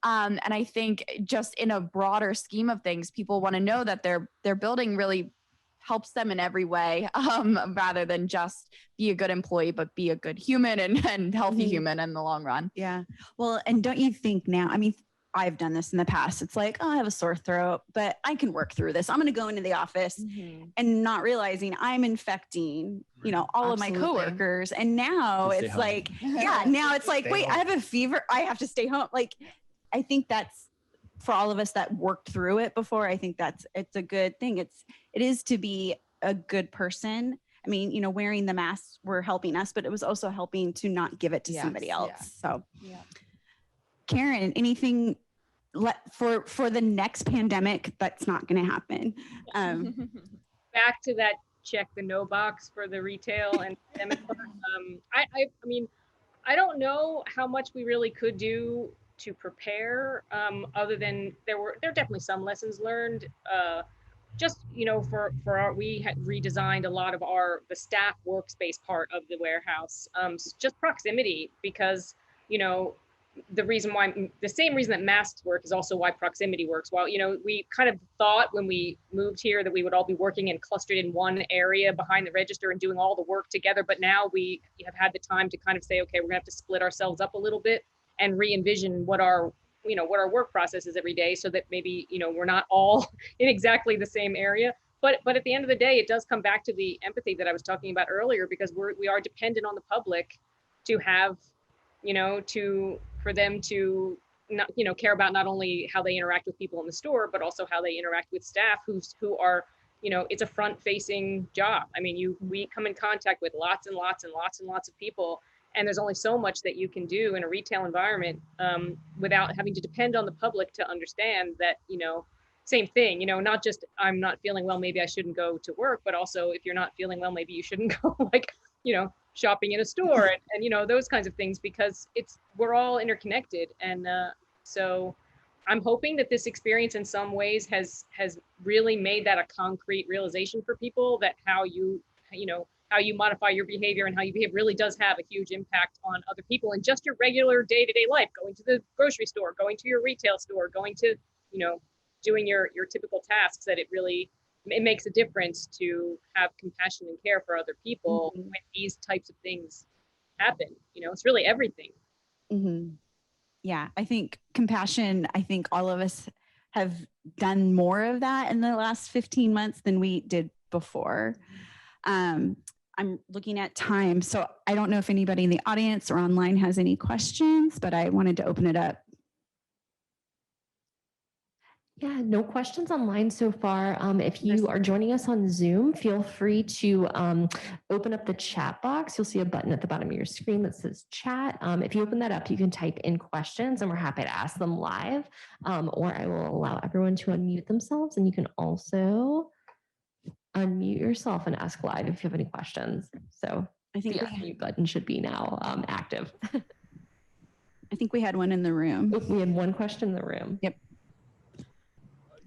[SPEAKER 5] And I think just in a broader scheme of things, people want to know that their building really helps them in every way, rather than just be a good employee, but be a good human and healthy human in the long run.
[SPEAKER 1] Yeah. Well, and don't you think now, I've done this in the past. It's like, oh, I have a sore throat, but I can work through this. I'm going to go into the office and not realizing I'm infecting, all of my coworkers. And now it's like, now it's like, wait, I have a fever. I have to stay home. Like, I think that's for all of us that worked through it before. I think it's a good thing. It is to be a good person. Wearing the masks were helping us, but it was also helping to not give it to somebody else.
[SPEAKER 5] Yeah.
[SPEAKER 1] So, Karyn, anything for the next pandemic that's not going to happen?
[SPEAKER 2] Back to that check the no box for the retail and pandemic part. I don't know how much we really could do to prepare, other than there are definitely some lessons learned. We had redesigned a lot of the staff workspace part of the warehouse, just proximity, because the same reason that masks work is also why proximity works. While, we kind of thought when we moved here that we would all be working and clustered in one area behind the register and doing all the work together. But now we have had the time to kind of say, okay, we're gonna have to split ourselves up a little bit and re-envision what our work process is every day, so that maybe, we're not all in exactly the same area. But at the end of the day, it does come back to the empathy that I was talking about earlier, because we are dependent on the public to have, for them to not, care about not only how they interact with people in the store, but also how they interact with staff who are, it's a front-facing job. We come in contact with lots and lots and lots and lots of people, and there's only so much that you can do in a retail environment without having to depend on the public to understand that, same thing, not just I'm not feeling well, maybe I shouldn't go to work, but also if you're not feeling well, maybe you shouldn't go shopping in a store and those kinds of things, because we're all interconnected. And so I'm hoping that this experience in some ways has really made that a concrete realization for people, that how you modify your behavior and how you behave really does have a huge impact on other people in just your regular day-to-day life, going to the grocery store, going to your retail store, going to, doing your typical tasks, that it makes a difference to have compassion and care for other people when these types of things happen. It's really everything.
[SPEAKER 1] Yeah, I think compassion, I think all of us have done more of that in the last 15 months than we did before. I'm looking at time, so I don't know if anybody in the audience or online has any questions, but I wanted to open it up.
[SPEAKER 6] Yeah, no questions online so far. If you are joining us on Zoom, feel free to open up the chat box. You'll see a button at the bottom of your screen that says chat. If you open that up, you can type in questions and we're happy to ask them live, or I will allow everyone to unmute themselves, and you can also unmute yourself and ask live if you have any questions. So
[SPEAKER 1] I think
[SPEAKER 6] the unmute button should be now active.
[SPEAKER 1] I think we had one in the room.
[SPEAKER 6] We had one question in the room.
[SPEAKER 1] Yep.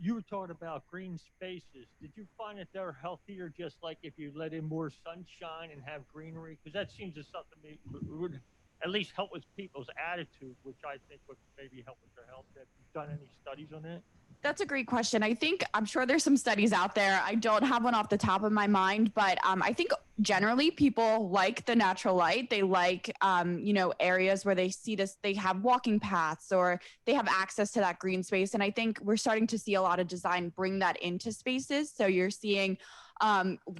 [SPEAKER 7] You were talking about green spaces. Did you find that they're healthier just like if you let in more sunshine and have greenery? Because that seems to something that would at least help with people's attitude, which I think would maybe help with their health. Have you done any studies on that?
[SPEAKER 5] That's a great question. I'm sure there's some studies out there. I don't have one off the top of my mind, but I think generally people like the natural light. They like, areas where they see this, they have walking paths or they have access to that green space. And I think we're starting to see a lot of design bring that into spaces. So you're seeing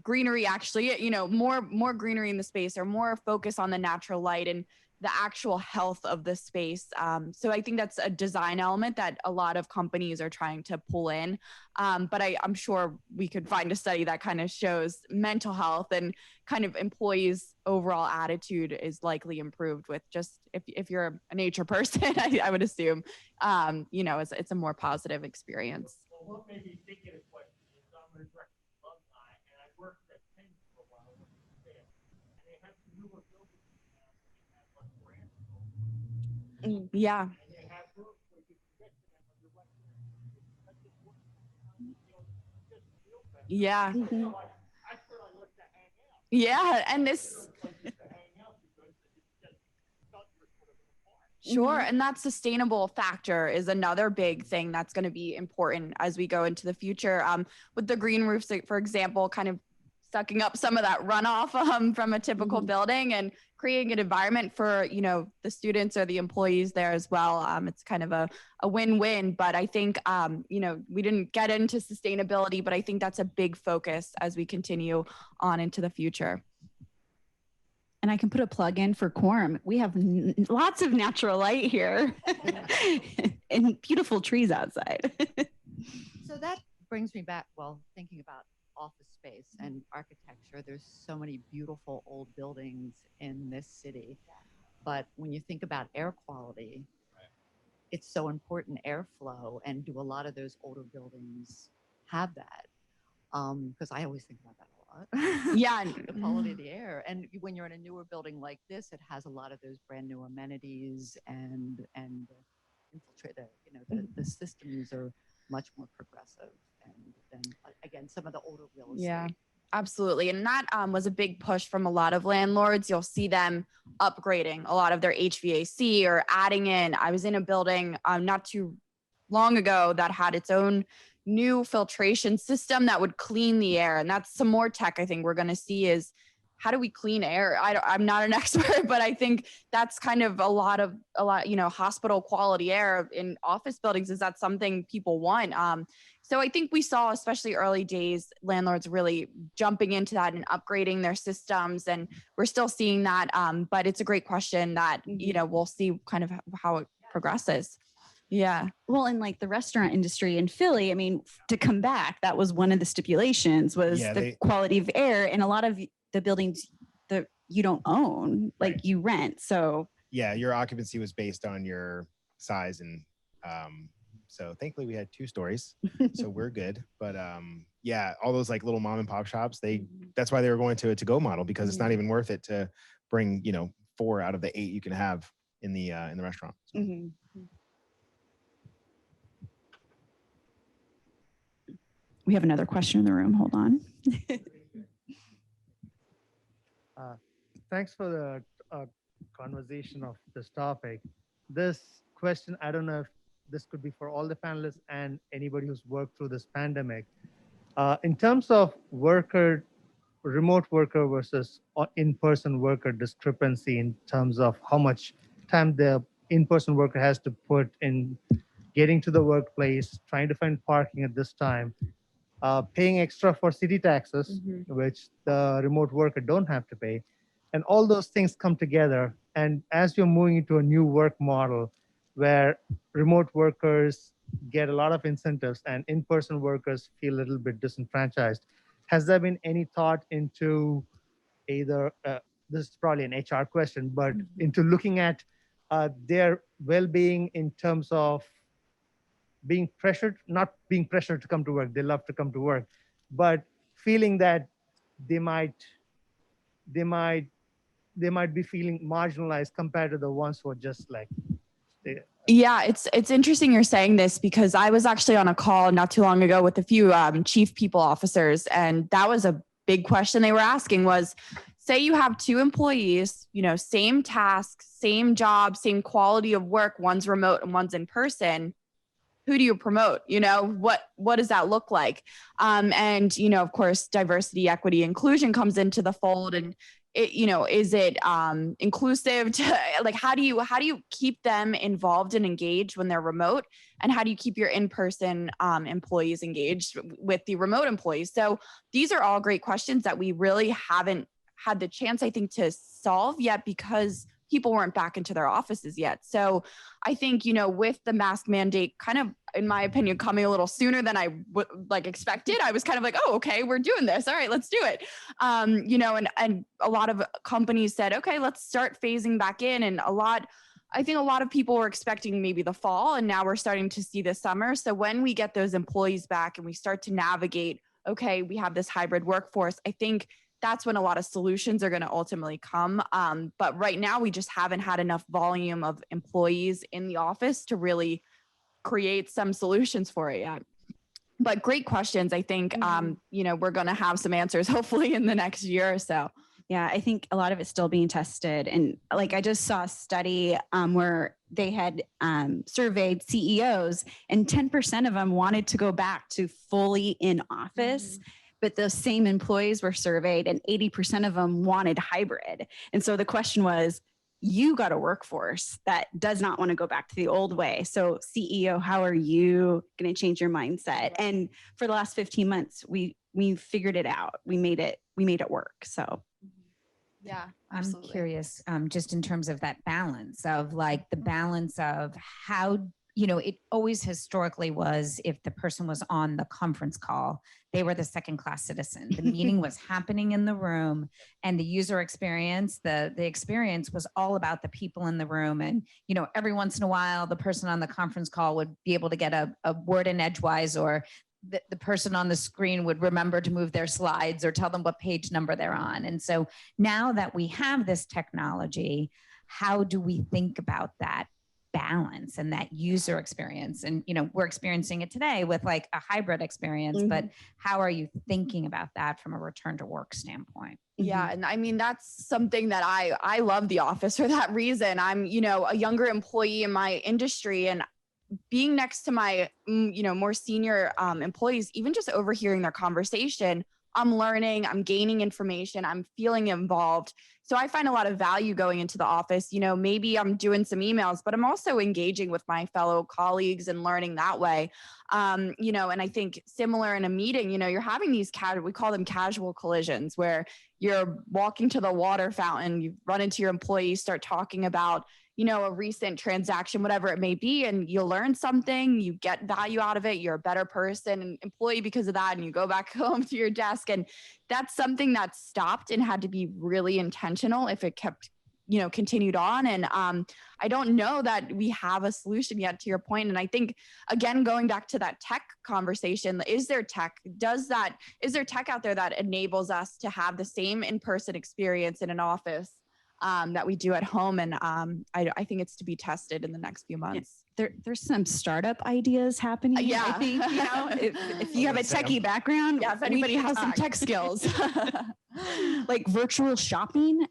[SPEAKER 5] greenery actually, more greenery in the space or more focus on the natural light and the actual health of the space. So I think that's a design element that a lot of companies are trying to pull in. But I'm sure we could find a study that kind of shows mental health and kind of employees' overall attitude is likely improved with just, if you're a nature person, I would assume, it's a more positive experience.
[SPEAKER 7] Well, what made me think of the question is I'm a direct alumni and I worked at Penn for a while, and they have some newer buildings.
[SPEAKER 5] Yeah. Yeah.
[SPEAKER 1] Mm-hmm.
[SPEAKER 5] Yeah. And this. Sure. And that sustainable factor is another big thing that's going to be important as we go into the future. With the green roofs, for example, kind of sucking up some of that runoff from a typical building and creating an environment for, the students or the employees there as well. It's kind of a win-win, but I think, we didn't get into sustainability, but I think that's a big focus as we continue on into the future.
[SPEAKER 1] And I can put a plug in for Quorum. We have lots of natural light here and beautiful trees outside.
[SPEAKER 8] So that brings me back, thinking about office space and architecture. There's so many beautiful old buildings in this city. But when you think about air quality, it's so important, airflow, and do a lot of those older buildings have that? Because I always think about that a lot.
[SPEAKER 5] Yeah.
[SPEAKER 8] The quality of the air. And when you're in a newer building like this, it has a lot of those brand new amenities and infiltrate the systems are much more progressive than again some of the older real estate.
[SPEAKER 5] Yeah, absolutely. And that was a big push from a lot of landlords. You'll see them upgrading a lot of their HVAC or adding in. I was in a building not too long ago that had its own new filtration system that would clean the air. And that's some more tech I think we're going to see is how do we clean air? I'm not an expert, but I think that's kind of a lot, hospital quality air in office buildings. Is that something people want? So I think we saw, especially early days, landlords really jumping into that and upgrading their systems. And we're still seeing that. But it's a great question that, we'll see kind of how it progresses. Yeah.
[SPEAKER 1] Well, in like the restaurant industry in Philly, I mean, to come back, that was one of the stipulations was the quality of air. And a lot of the buildings that you don't own, like you rent. So
[SPEAKER 3] yeah, your occupancy was based on your size. And so thankfully we had 2 stories, so we're good. But yeah, all those like little mom and pop shops, that's why they were going to a to-go model, because it's not even worth it to bring, 4 out of the 8 you can have in the restaurant. So.
[SPEAKER 1] Mm-hmm. We have another question in the room. Hold on.
[SPEAKER 9] Thanks for the conversation of this topic. This question, I don't know if this could be for all the panelists and anybody who's worked through this pandemic. In terms of remote worker versus in-person worker discrepancy in terms of how much time the in-person worker has to put in getting to the workplace, trying to find parking at this time, paying extra for city taxes, which the remote worker don't have to pay. And all those things come together. And as you're moving into a new work model where remote workers get a lot of incentives and in-person workers feel a little bit disenfranchised. Has there been any thought into either, this is probably an HR question, but into looking at their well-being in terms of being pressured, not being pressured to come to work, they love to come to work, but feeling that they might be feeling marginalized compared to the ones who are just like,
[SPEAKER 5] yeah, it's interesting you're saying this, because I was actually on a call not too long ago with a few chief people officers, and that was a big question they were asking was, say you have two employees, you know, same task, same job, same quality of work, one's remote and one's in person. Who do you promote? You know, what does that look like? And, you know, of course, diversity, equity, inclusion comes into the fold. And it, you know, is it inclusive to, like, how do you keep them involved and engaged when they're remote? And how do you keep your in-person employees engaged with the remote employees? So these are all great questions that we really haven't had the chance, I think, to solve yet, because people weren't back into their offices yet. So I think, you know, with the mask mandate kind of, in my opinion, coming a little sooner than I expected, I was kind of like, oh, okay, we're doing this. All right, let's do it. You know, and a lot of companies said, okay, let's start phasing back in. And I think a lot of people were expecting maybe the fall, and now we're starting to see the summer. So when we get those employees back and we start to navigate, okay, we have this hybrid workforce, I think that's when a lot of solutions are going to ultimately come. But right now we just haven't had enough volume of employees in the office to really create some solutions for it yet. But great questions. I think, you know, we're going to have some answers hopefully in the next year or so.
[SPEAKER 1] Yeah, I think a lot of it's still being tested. And like, I just saw a study where they had surveyed CEOs, and 10% of them wanted to go back to fully in office. But those same employees were surveyed, and 80% of them wanted hybrid. And so the question was, you got a workforce that does not want to go back to the old way. So CEO, how are you going to change your mindset? And for the last 15 months, we figured it out. We made it work. So
[SPEAKER 5] yeah,
[SPEAKER 10] I'm curious, just in terms of that balance of like the balance of how, you know, it always historically was, if the person was on the conference call, they were the second class citizen. The meeting was happening in the room, and the user experience, the experience was all about the people in the room. And, you know, every once in a while, the person on the conference call would be able to get a word in edgewise, or the person on the screen would remember to move their slides or tell them what page number they're on. And so now that we have this technology, how do we think about that balance and that user experience? And, you know, we're experiencing it today with like a hybrid experience, but how are you thinking about that from a return to work standpoint?
[SPEAKER 5] Yeah. And I mean, that's something that I love the office for that reason. I'm, you know, a younger employee in my industry, and being next to my, you know, more senior employees, even just overhearing their conversation, I'm learning, I'm gaining information, I'm feeling involved. So I find a lot of value going into the office. You know, maybe I'm doing some emails, but I'm also engaging with my fellow colleagues and learning that way. You know, and I think similar in a meeting, you know, you're having these we call them casual collisions, where you're walking to the water fountain, you run into your employee, start talking about, you know, a recent transaction, whatever it may be, and you learn something, you get value out of it, you're a better person and employee because of that, and you go back home to your desk. And that's something that stopped and had to be really intentional if it kept, you know, continued on. And I don't know that we have a solution yet, to your point. And I think, again, going back to that tech conversation, is there tech out there that enables us to have the same in-person experience in an office that we do at home? And I think it's to be tested in the next few months.
[SPEAKER 1] There's some startup ideas happening.
[SPEAKER 5] Yeah.
[SPEAKER 1] I think, you know, if you have a techie background,
[SPEAKER 5] yeah, if anybody has some tech skills,
[SPEAKER 1] like virtual shopping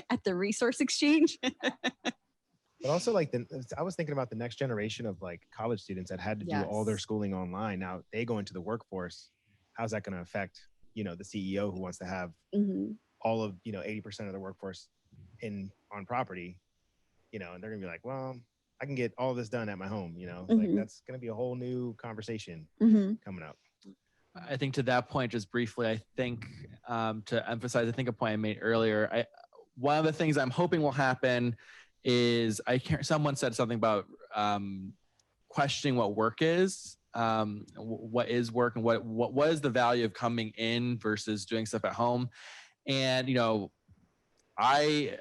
[SPEAKER 1] at the resource exchange.
[SPEAKER 3] But also, like, I was thinking about the next generation of like college students that had to do all their schooling online. Now they go into the workforce. How's that going to affect, you know, the CEO who wants to have all of, you know, 80% of the workforce on property, you know, and they're gonna be like, well, I can get all this done at my home, you know, like that's gonna be a whole new conversation coming up.
[SPEAKER 4] I think to that point, just briefly, I think to emphasize, I think a point I made earlier, one of the things I'm hoping will happen is someone said something about questioning what work is, what is work, and what is the value of coming in versus doing stuff at home. And, you know, I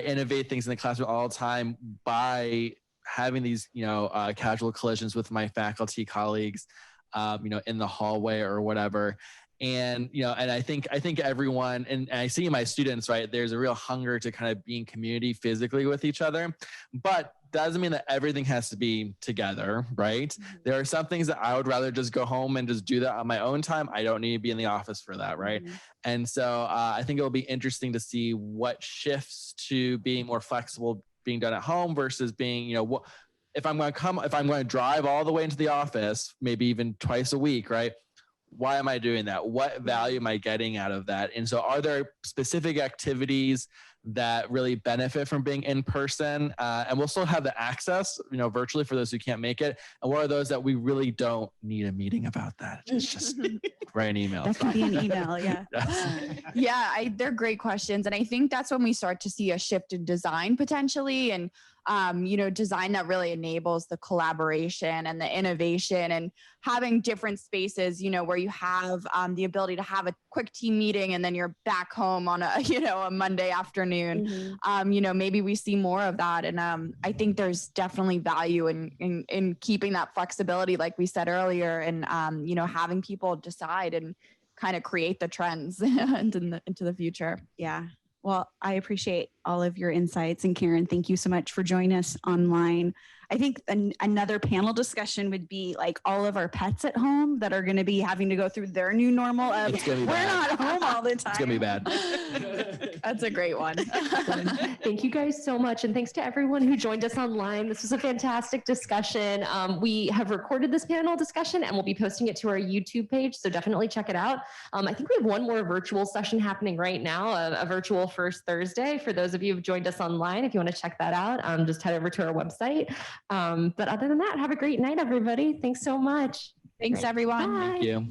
[SPEAKER 4] innovate things in the classroom all the time by having these, you know, casual collisions with my faculty colleagues, you know, in the hallway or whatever. And, you know, and I think everyone, and I see in my students, right, there's a real hunger to kind of be in community physically with each other, but doesn't mean that everything has to be together, right? Mm-hmm. There are some things that I would rather just go home and just do that on my own time. I don't need to be in the office for that, right? Mm-hmm. And so I think it'll be interesting to see what shifts to being more flexible being done at home versus being, you know, if I'm going to drive all the way into the office, maybe even twice a week, right? Why am I doing that? What value am I getting out of that? And so are there specific activities that really benefit from being in person? And we'll still have the access, you know, virtually for those who can't make it. And what are those that we really don't need a meeting about that? It's just write an email.
[SPEAKER 1] That can be an email, yeah.
[SPEAKER 5] Yeah, they're great questions. And I think that's when we start to see a shift in design potentially. And you know, design that really enables the collaboration and the innovation and having different spaces, you know, where you have the ability to have a quick team meeting and then you're back home on a, you know, a Monday afternoon. Mm-hmm. You know, maybe we see more of that. And I think there's definitely value in keeping that flexibility, like we said earlier, and, you know, having people decide and kind of create the trends into the future.
[SPEAKER 1] Yeah. Well, I appreciate all of your insights. And Karyn, thank you so much for joining us online. I think another panel discussion would be like all of our pets at home that are going to be having to go through their new normal of we're not home all the time.
[SPEAKER 4] It's going to be bad.
[SPEAKER 5] That's a great one.
[SPEAKER 6] Thank you guys so much. And thanks to everyone who joined us online. This was a fantastic discussion. We have recorded this panel discussion and we'll be posting it to our YouTube page. So definitely check it out. I think we have one more virtual session happening right now, a virtual First Thursday. For those of you who've joined us online, if you want to check that out, just head over to our website. But other than that, have a great night, everybody. Thanks so much.
[SPEAKER 5] Thanks, everyone.
[SPEAKER 6] Bye.
[SPEAKER 4] Thank you.